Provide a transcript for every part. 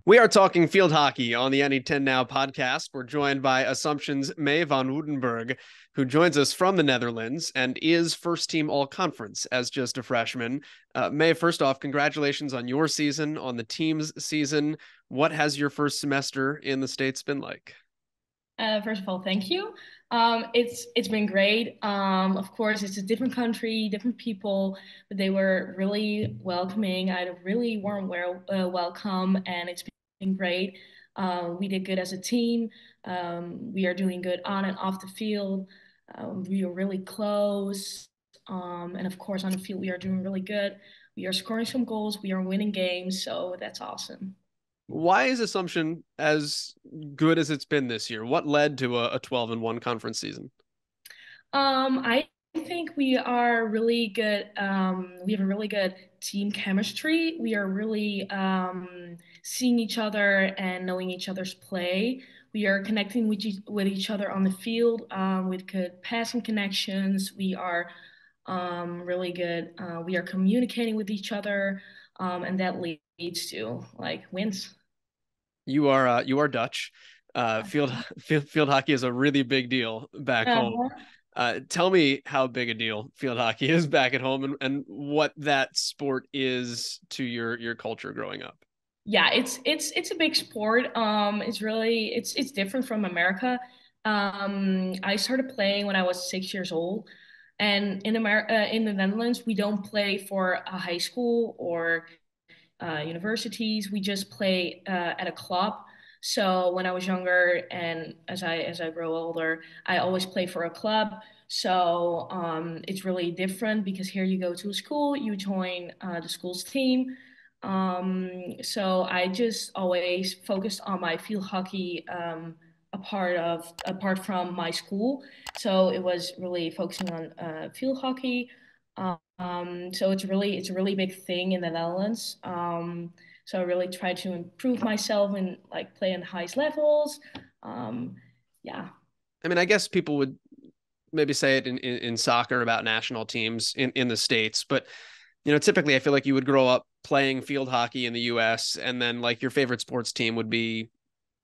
We are talking field hockey on the NE10 Now podcast. We're joined by Assumption's May van Woudenberg, who joins us from the Netherlands and is first team all conference as just a freshman. May, first off, congratulations on your season, on the team's season. What has your first semester in the States been like? First of all, thank you. It's been great. Of course, it's a different country, different people, but they were really welcoming. I had a really warm welcome, and it's been great. We did good as a team. We are doing good on and off the field. We are really close. And of course, on the field, we are doing really good. We are scoring some goals. We are winning games, so that's awesome. Why is Assumption as good as it's been this year? What led to a 12-1 conference season? I think we are really good. We have a really good team chemistry. We are really seeing each other and knowing each other's play. We are connecting with each other on the field with good passing connections. We are really good. We are communicating with each other, and that leads to like wins. You are Dutch. Field hockey is a really big deal back home. Uh-huh. Tell me how big a deal field hockey is back at home and what that sport is to your culture growing up. Yeah, it's a big sport. It's really it's different from America. I started playing when I was 6 years old, and in the Netherlands, we don't play for a high school or universities. We just play at a club. So when I was younger and as I grow older, I always play for a club. So it's really different because here you go to a school, you join the school's team. So I just always focused on my field hockey apart from my school. So it was really focusing on field hockey. So it's a really big thing in the Netherlands. So I really try to improve myself and like play in the highest levels. Um, yeah. I mean, I guess people would maybe say it in soccer about national teams in the States, but typically I feel like you would grow up playing field hockey in the US and then like your favorite sports team would be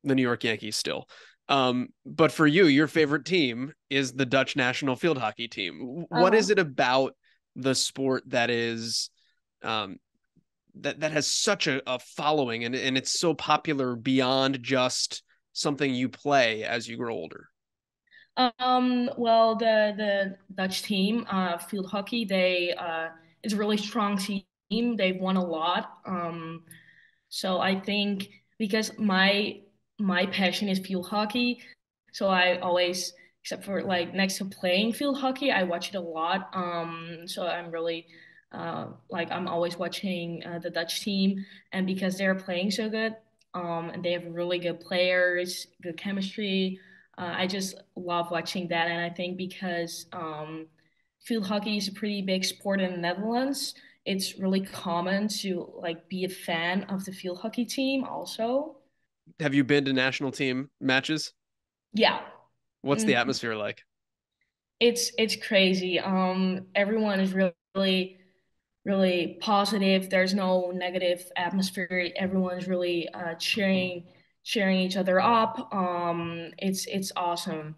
the New York Yankees still. But for you, your favorite team is the Dutch national field hockey team. What is Uh-huh. it about the sport that is that has such a following and it's so popular beyond just something you play as you grow older? Well, the Dutch team, field hockey, they it's a really strong team. They've won a lot. So I think because my passion is field hockey, so I always, except for like next to playing field hockey, I watch it a lot. So I'm really like I'm always watching the Dutch team, and because they're playing so good, and they have really good players, good chemistry. I just love watching that, and I think because field hockey is a pretty big sport in the Netherlands, it's really common to like be a fan of the field hockey team also. Have you been to national team matches? Yeah. What's the Mhm. atmosphere like? It's crazy. Everyone is really positive. There's no negative atmosphere. Everyone's really cheering each other up. It's awesome.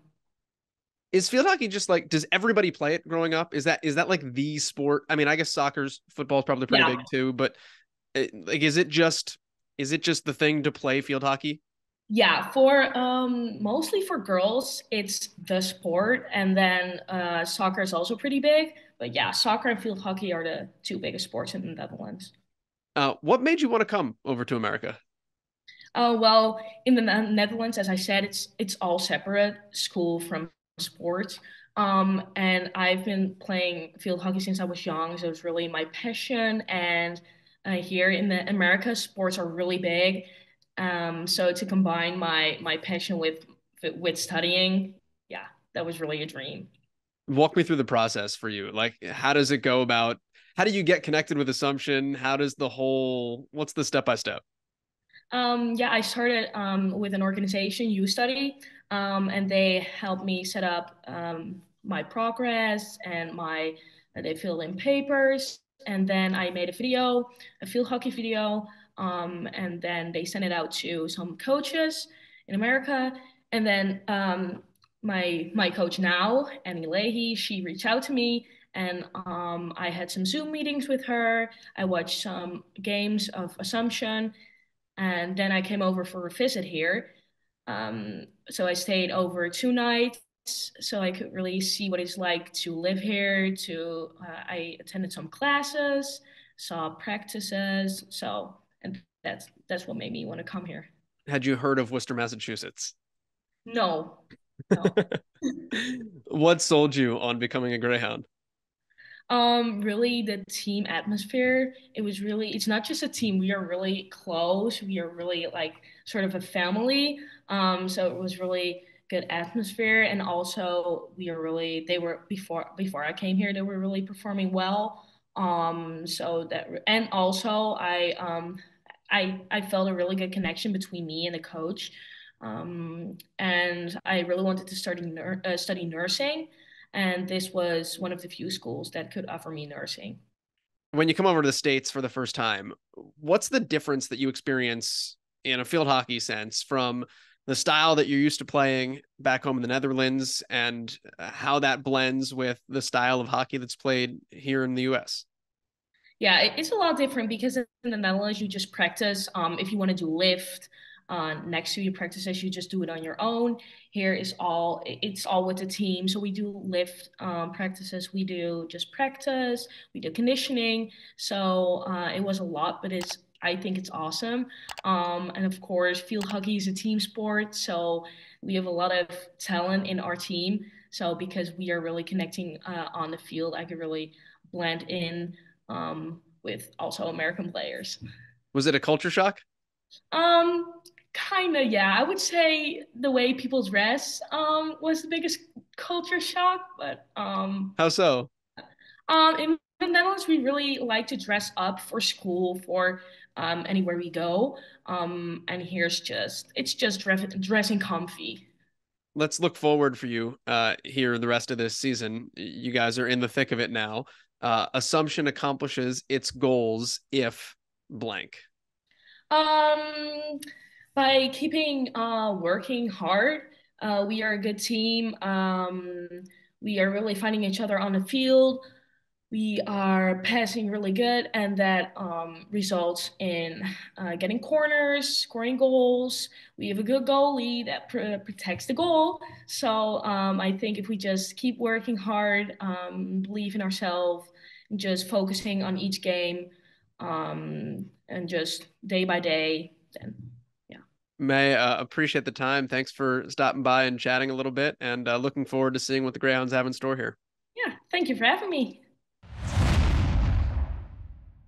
Is field hockey just like does everybody play it growing up? Is that like the sport? I mean, I guess soccer's football's probably pretty Yeah. big too, but like is it just the thing to play field hockey? Yeah, for mostly for girls, it's the sport, and then soccer is also pretty big. But yeah, soccer and field hockey are the two biggest sports in the Netherlands. What made you want to come over to America? Well, in the Netherlands, as I said, it's all separate, school from sports. And I've been playing field hockey since I was young, so it's really my passion. And here in the America, sports are really big. So to combine my passion with studying, yeah, that was really a dream. Walk me through the process for you. Like, how does it go about? How do you get connected with Assumption? How does the whole? What's the step by step? Yeah, I started with an organization, You Study, and they helped me set up my progress and they fill in papers. and then I made a video, a field hockey video, and then they sent it out to some coaches in America, and then my coach now, Annie Leahy, she reached out to me, and I had some Zoom meetings with her. I watched some games of Assumption, and then I came over for a visit here. So I stayed over 2 nights so I could really see what it's like to live here. I attended some classes, saw practices. And that's what made me want to come here. Had you heard of Worcester, Massachusetts? No, no. What sold you on becoming a Greyhound? Really the team atmosphere. It's not just a team. We are really close. We are really like sort of a family. So it was really good atmosphere. And also they were before I came here, they were really performing well. And also I felt a really good connection between me and the coach. And I really wanted to study nursing, and this was one of the few schools that could offer me nursing. When you come over to the States for the first time, what's the difference that you experience in a field hockey sense from the style that you're used to playing back home in the Netherlands and how that blends with the style of hockey that's played here in the US? Yeah, it's a lot different because in the Netherlands, you just practice. If you want to do lift next to your practices, you just do it on your own. Here is it's all with the team. So we do lift practices, we do just practice, we do conditioning. So it was a lot, but I think it's awesome. And of course, field hockey is a team sport, so we have a lot of talent in our team. So because we are really connecting on the field, I could really blend in with also American players. Was it a culture shock? Um, Kind of, yeah. I would say the way people dress was the biggest culture shock, but How so? in the Netherlands, we really like to dress up for school, for anywhere we go. And it's just dressing comfy. Let's look forward for you here the rest of this season. You guys are in the thick of it now. Assumption accomplishes its goals if blank. Um, by keeping working hard, we are a good team. We are really finding each other on the field. We are passing really good, and that results in getting corners, scoring goals. We have a good goalie that protects the goal. So I think if we just keep working hard, believe in ourselves, just focusing on each game, and just day by day, then yeah. May appreciate the time. Thanks for stopping by and chatting a little bit, and looking forward to seeing what the Greyhounds have in store here. Yeah, thank you for having me.